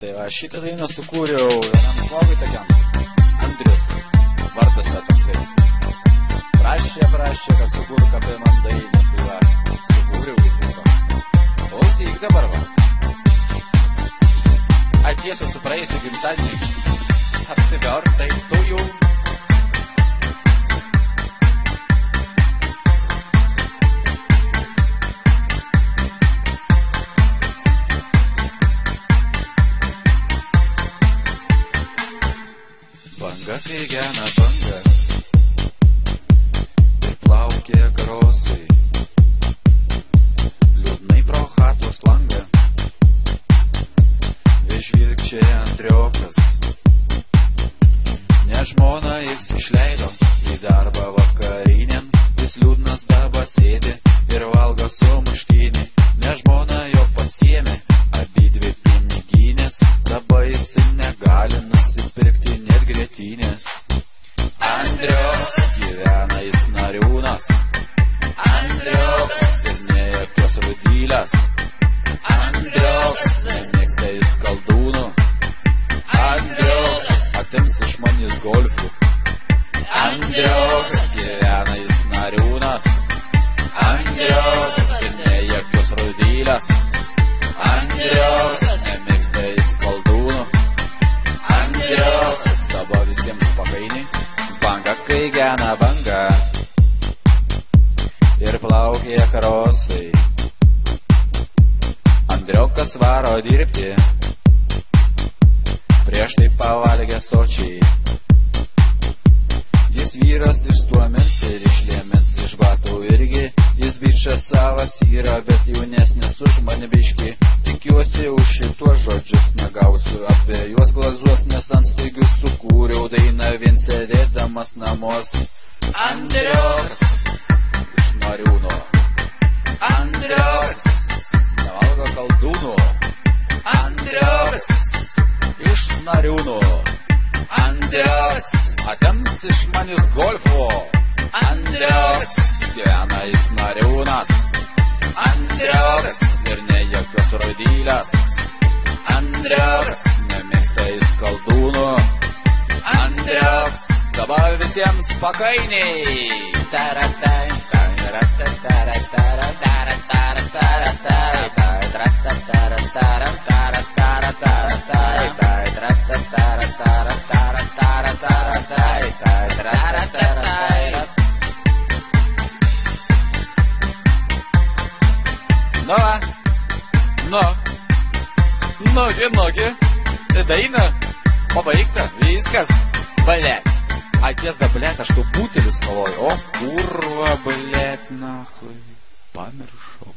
Tai va, šitą dainą sukūriau vienam žmogui tokiam. Andrius, vardas yra toksai. Prašė, kad sukūruk apie man dainą. Tai va, sukūriau įtiko. Klausyk dabar va. Tiesa su praėjusiu gimtadienį. Happy birthday to you. Banga kai gena banga ir plaukia karosai, liūdnai pro chatos langą žvilgčia Andriokas, ne žmona jis išleido į darbą vakarinėn, jis liūdnas dabar sėdi ir valgo sumuštinį, ne žmona jo pasiėmė abidvi piniginės, dabar jis negali nusipirkti net grietinės. Andrios gyvena jis nariūnas, Andrios ir ne jokios rudylės, Andrios nemėgsta jis kaldūnų, Andrios atims iš manęs golfų, Andrios gyvena jis nariūnas, Andrios ir ne jokios rudylės, Andrios nemėgsta jis kaldūnų, Andrios dabar visiems pakaini, banga kai gena banga ir plaukia karosai. Andriokas varo dirbti, prieš tai pavalgė sočiai. Jis vyras iš stuomens ir iš liemens, iš batų irgi. Jis bičas savas yra, bet jaunesnis už mane biški. Tikiuosi už šituos žodžius negausiu apie juos glazos, nes ant staigių sukūriau dainą vien sėdėdamas namuos. Andrios iš nariūno, Andrios nevalgo kaldūnų, Andrios iš nariūnų, Andrios atims iš manęs golfo, Andrios gyvena jis nariūnas, Andrios ir ne jokios rodylės, Andrios nemėgsta jis kaldūnų, Andrios dabar visiems pakainiai. Nu, žinoki, daina pabaigta, viskas, blėt. Ties da, blėt, aš tu butelis kaloju, o kurva, blėt, nahui, pamiršau.